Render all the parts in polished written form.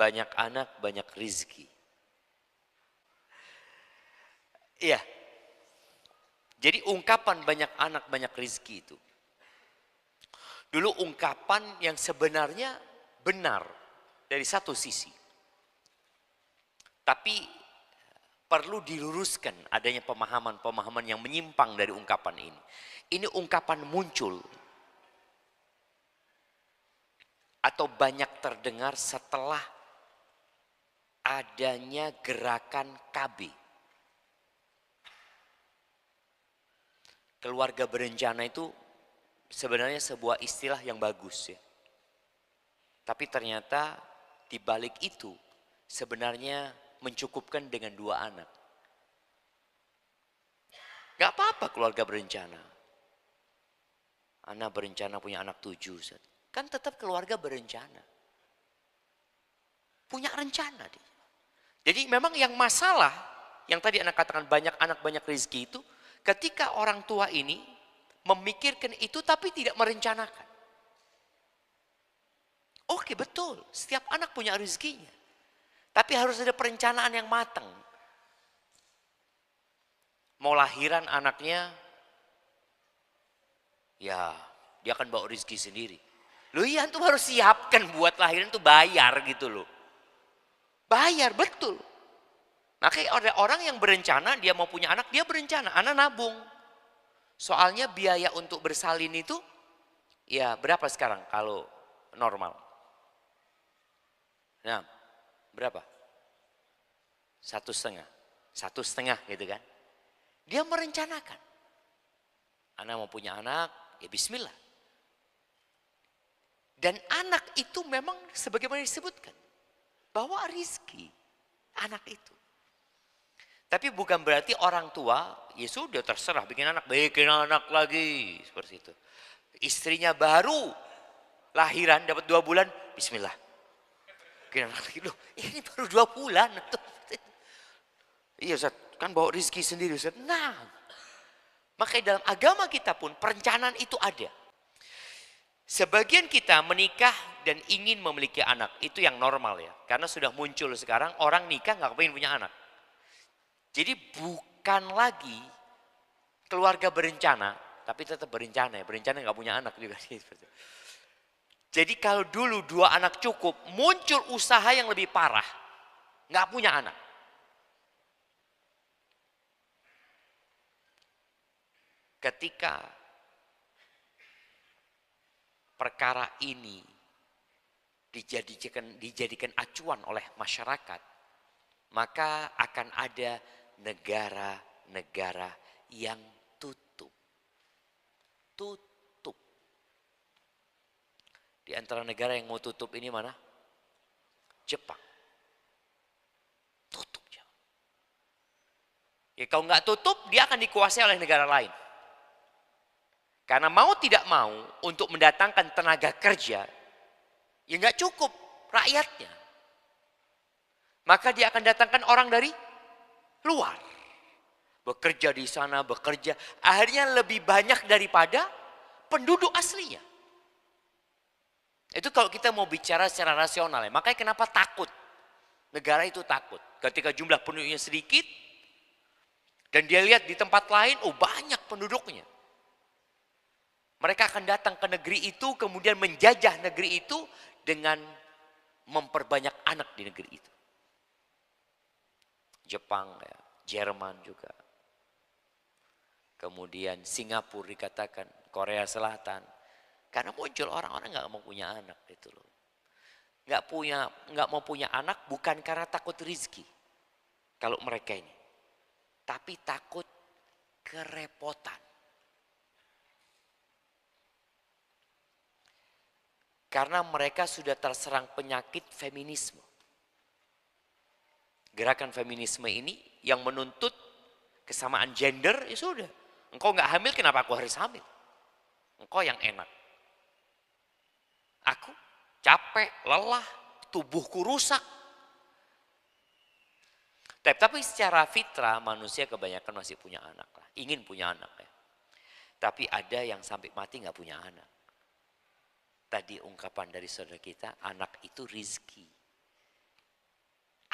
banyak anak, banyak rizki. Iya. Jadi ungkapan banyak anak, banyak rizki itu. Dulu ungkapan yang sebenarnya benar dari satu sisi. Tapi perlu diluruskan adanya pemahaman-pemahaman yang menyimpang dari ungkapan ini. Ini ungkapan muncul atau banyak terdengar setelah adanya gerakan KB. Keluarga berencana itu sebenarnya sebuah istilah yang bagus ya. Tapi ternyata di balik itu sebenarnya mencukupkan dengan 2 anak. Gak apa-apa keluarga berencana. Anak berencana punya anak 7. Kan tetap keluarga berencana. Punya rencana dia. Jadi memang yang masalah, yang tadi anak katakan banyak anak banyak rezeki itu, ketika orang tua ini memikirkan itu tapi tidak merencanakan. Oke betul, setiap anak punya rezekinya. Tapi harus ada perencanaan yang matang. Mau lahiran anaknya, ya dia akan bawa rezeki sendiri. Loh iya tuh harus siapkan buat lahiran tuh bayar gitu loh. Bayar betul. Makanya ada orang yang berencana dia mau punya anak, dia berencana, anak nabung. Soalnya biaya untuk bersalin itu ya berapa sekarang kalau normal? Nah, berapa? 1,5. 1,5 gitu kan. Dia merencanakan. Anak mau punya anak, ya bismillah. Dan anak itu memang sebagaimana disebutkan. Bawa rizki anak itu. Tapi bukan berarti orang tua, ya sudah terserah bikin anak lagi. Seperti itu. Istrinya baru lahiran dapat 2 bulan, bismillah. Bikin anak lagi, loh ini baru 2 bulan. Iya Ustaz, kan bawa rizki sendiri Ustaz. Nah, makanya dalam agama kita pun perencanaan itu ada. Sebagian kita menikah dan ingin memiliki anak, itu yang normal ya. Karena sudah muncul sekarang orang nikah nggak pengen punya anak. Jadi bukan lagi keluarga berencana, tapi tetap berencana ya. Berencana nggak punya anak juga. Jadi kalau dulu 2 anak cukup, muncul usaha yang lebih parah. Nggak punya anak. Ketika perkara ini dijadikan acuan oleh masyarakat, maka akan ada negara-negara yang tutup. Tutup. Di antara negara yang mau tutup ini mana? Jepang. Tutup. Ya kalau nggak tutup, dia akan dikuasai oleh negara lain. Karena mau tidak mau untuk mendatangkan tenaga kerja, ya nggak cukup rakyatnya. Maka dia akan datangkan orang dari luar. Bekerja di sana, bekerja. Akhirnya lebih banyak daripada penduduk aslinya. Itu kalau kita mau bicara secara rasional ya. Makanya kenapa takut? Negara itu takut. Ketika jumlah penduduknya sedikit, dan dia lihat di tempat lain, oh banyak penduduknya. Mereka akan datang ke negeri itu, kemudian menjajah negeri itu dengan memperbanyak anak di negeri itu. Jepang, ya, Jerman juga. Kemudian Singapura dikatakan, Korea Selatan. Karena muncul orang-orang nggak mau punya anak itu loh. Nggak mau punya anak bukan karena takut rizki. Kalau mereka ini. Tapi takut kerepotan. Karena mereka sudah terserang penyakit feminisme. Gerakan feminisme ini yang menuntut kesamaan gender, ya sudah. Engkau nggak hamil, kenapa aku harus hamil? Engkau yang enak. Aku capek, lelah, tubuhku rusak. Tapi secara fitrah manusia kebanyakan masih punya anak lah. Ingin punya anak ya. Tapi ada yang sampai mati nggak punya anak. Tadi ungkapan dari saudara kita, anak itu rizki.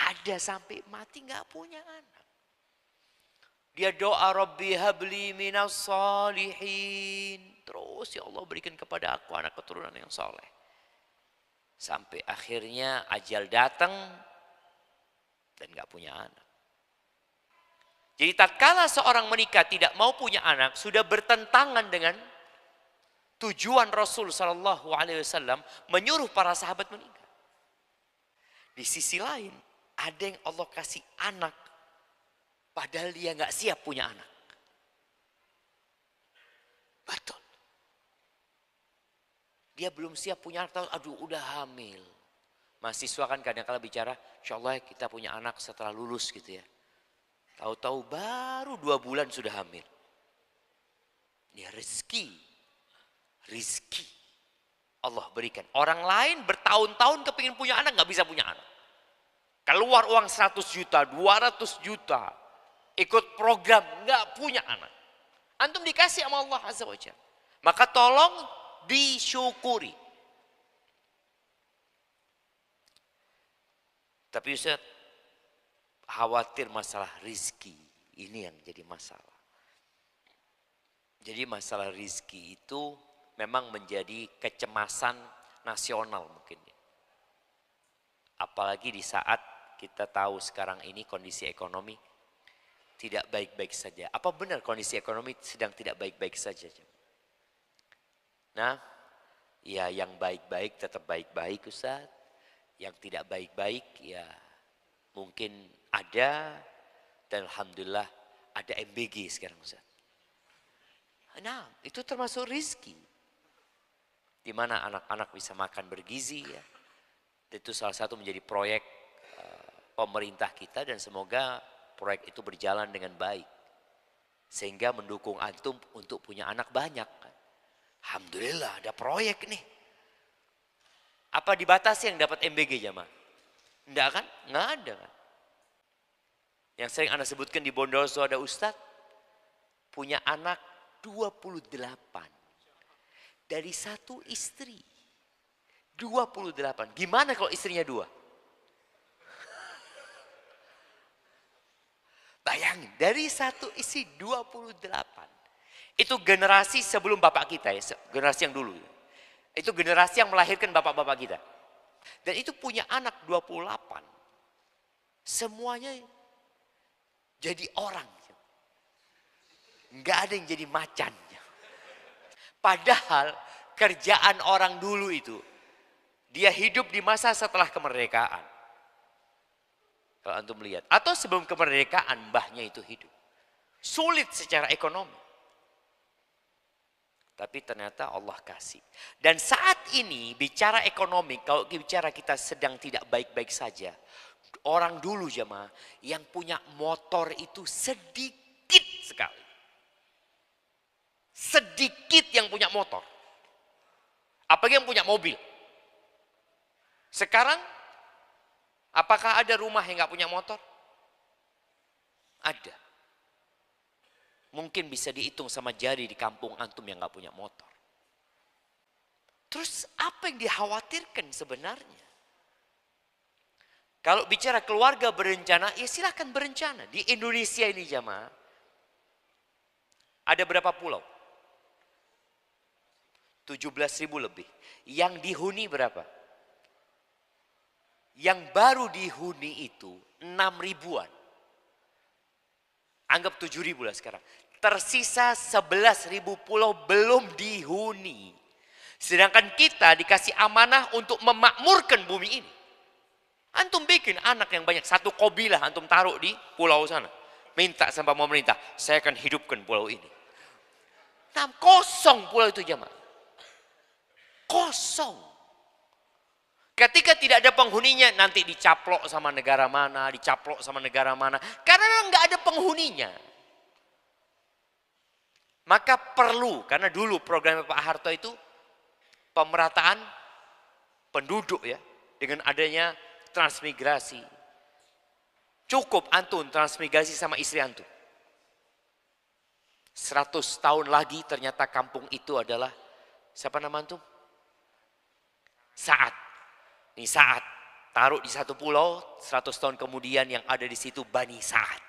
Ada sampai mati nggak punya anak. Dia doa Rabbi habli minas salihin. Terus ya Allah berikan kepada aku anak keturunan yang soleh. Sampai akhirnya ajal datang dan nggak punya anak. Jadi tatkala seorang menikah tidak mau punya anak, sudah bertentangan dengan tujuan Rasul Shallallahu Alaihi Wasallam menyuruh para sahabat menikah. Di sisi lain, ada yang Allah kasih anak, padahal dia nggak siap punya anak. Betul. Dia belum siap punya anak, aduh udah hamil. Mahasiswa kan kadang-kala bicara, insya Allah kita punya anak setelah lulus gitu ya. Tahu-tahu baru 2 bulan sudah hamil. Ini rezeki. Rizki. Allah berikan. Orang lain bertahun-tahun kepingin punya anak, nggak bisa punya anak. Keluar uang 100 juta, 200 juta. Ikut program, nggak punya anak. Antum dikasih sama Allah Azza wa Jalla. Maka tolong disyukuri. Tapi Ustaz, khawatir masalah rizki. Ini yang jadi masalah. Jadi masalah rizki itu memang menjadi kecemasan nasional mungkin. Apalagi di saat kita tahu sekarang ini kondisi ekonomi tidak baik-baik saja. Apa benar kondisi ekonomi sedang tidak baik-baik saja? Nah, ya yang baik-baik tetap baik-baik Ustaz. Yang tidak baik-baik ya mungkin ada, dan alhamdulillah ada MBG sekarang Ustaz. Nah, itu termasuk rizki. Di mana anak-anak bisa makan bergizi ya. Itu salah satu menjadi proyek pemerintah kita dan semoga proyek itu berjalan dengan baik. Sehingga mendukung antum untuk punya anak banyak. Alhamdulillah ada proyek nih. Apa dibatasi yang dapat MBG jamaah? Enggak kan? Enggak ada kan? Yang sering Anda sebutkan di Bondowoso ada Ustadz punya anak 28 dari satu istri. 28. Gimana kalau istrinya 2? Bayangin, dari satu istri 28. Itu generasi sebelum bapak kita ya, generasi yang dulu. Itu generasi yang melahirkan bapak-bapak kita. Dan itu punya anak 28. Semuanya jadi orang. Enggak ada yang jadi macan. Padahal kerjaan orang dulu itu, dia hidup di masa setelah kemerdekaan. Kalau antum lihat. Atau sebelum kemerdekaan mbahnya itu hidup. Sulit secara ekonomi. Tapi ternyata Allah kasih. Dan saat ini bicara ekonomi, kalau bicara kita sedang tidak baik-baik saja. Orang dulu jemaah yang punya motor itu sedikit sekali. Sedikit yang punya motor. Apalagi yang punya mobil. Sekarang, apakah ada rumah yang nggak punya motor? Ada. Mungkin bisa dihitung sama jari di kampung antum yang nggak punya motor. Terus apa yang dikhawatirkan sebenarnya? Kalau bicara keluarga berencana, ya silahkan berencana. Di Indonesia ini jamaah, ada berapa pulau? 17.000 lebih. Yang dihuni berapa? Yang baru dihuni itu 6 ribuan. Anggap 7.000 lah sekarang. Tersisa 11.000 pulau belum dihuni. Sedangkan kita dikasih amanah untuk memakmurkan bumi ini. Antum bikin anak yang banyak. Satu kabilah antum taruh di pulau sana. Minta sama pemerintah, saya akan hidupkan pulau ini. Nah, kosong pulau itu jemaah. Kosong. Ketika tidak ada penghuninya, nanti dicaplok sama negara mana, dicaplok sama negara mana. Karena nggak ada penghuninya. Maka perlu, karena dulu program Pak Harto itu pemerataan penduduk ya. Dengan adanya transmigrasi. Cukup antum transmigrasi sama istri antum. 100 tahun lagi ternyata kampung itu adalah, siapa nama antum? Saat. Ini Saat. taruh di satu pulau, 100 tahun kemudian yang ada di situ Bani Sa'ad.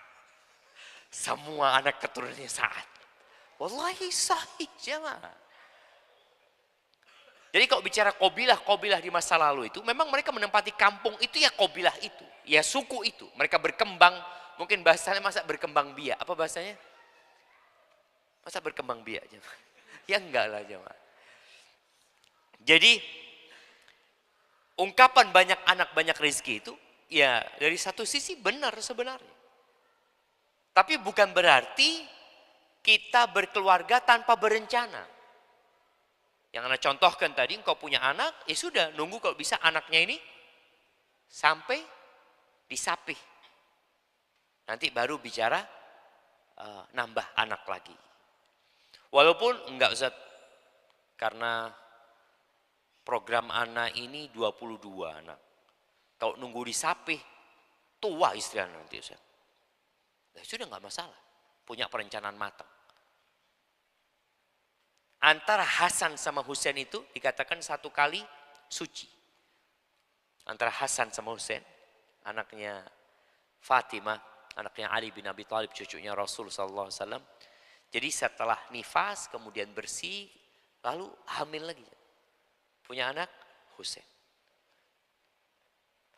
Semua anak keturunannya Sa'ad. Wallahi sahih jemaah. Jadi kalau bicara kobilah-kobilah di masa lalu itu, memang mereka menempati kampung itu ya kobilah itu. Ya suku itu. Mereka berkembang, mungkin bahasanya masa berkembang biak. Apa bahasanya? Masa berkembang biak jemaah? Ya enggak lah jemaah. Jadi ungkapan banyak anak banyak rezeki itu ya dari satu sisi benar sebenarnya. Tapi bukan berarti kita berkeluarga tanpa berencana. Yang Anda contohkan tadi, engkau punya anak, ya sudah nunggu kalau bisa anaknya ini sampai disapih. Nanti baru bicara nambah anak lagi. Walaupun enggak Ustaz, karena program anak ini 22 anak. Kalau nunggu disapih, tua istri anak nanti Ustaz. Ya sudah enggak masalah. Punya perencanaan matang. Antara Hasan sama Husain itu dikatakan satu kali suci. Antara Hasan sama Husain, anaknya Fatimah, anaknya Ali bin Abi Thalib, cucunya Rasul sallallahu alaihi wasallam. Jadi setelah nifas, kemudian bersih, lalu hamil lagi. Punya anak Husain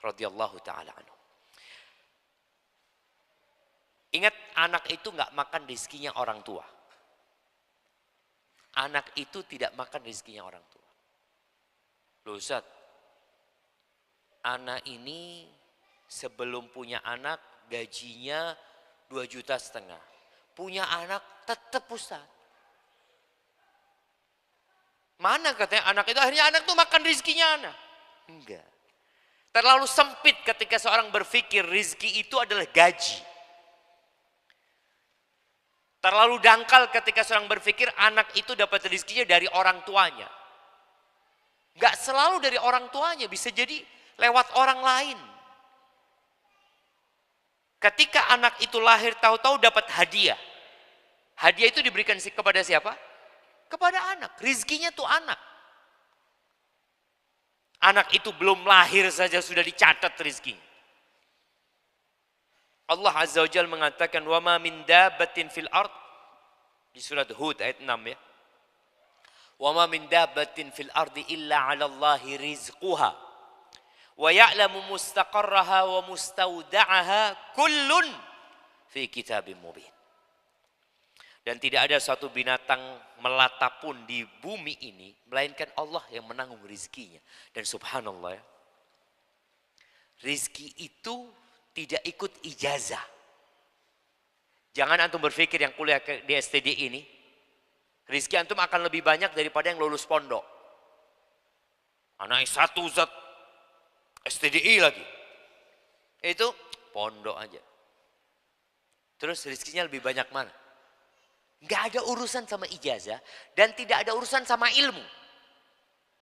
radhiyallahu taala anhu. Ingat, anak itu nggak makan rezekinya orang tua. Anak itu tidak makan rezekinya orang tua. Loh Ustaz, anak ini sebelum punya anak gajinya 2,5 juta. Punya anak tetap Ustaz. Mana katanya anak itu, akhirnya anak itu makan rezekinya anak. Enggak. Terlalu sempit ketika seorang berpikir rezeki itu adalah gaji. Terlalu dangkal ketika seorang berpikir anak itu dapat rezekinya dari orang tuanya. Enggak selalu dari orang tuanya, bisa jadi lewat orang lain. Ketika anak itu lahir tahu-tahu dapat hadiah. Hadiah itu diberikan kepada siapa? Kepada anak. Rizkinya tuh anak. Anak itu belum lahir saja sudah dicatat rizkinya. Allah Azza wa Jalla mengatakan wa ma min dabbatin fil ard di surat Hud ayat 6 ya. Wa ma min dabbatin fil ardi illa 'ala Allahi rizquha wa ya'lamu mustaqarraha wa mustawda'aha kullun fi kitabim mubin. Dan tidak ada suatu binatang melata pun di bumi ini melainkan Allah yang menanggung rizkinya. Dan subhanallah ya, rizki itu tidak ikut ijazah. Jangan antum berpikir yang kuliah di STD ini, rizki antum akan lebih banyak daripada yang lulus pondok. Anak satu zat STDI lagi. Itu pondok aja. Terus rizkinya lebih banyak mana? Nggak ada urusan sama ijazah dan tidak ada urusan sama ilmu.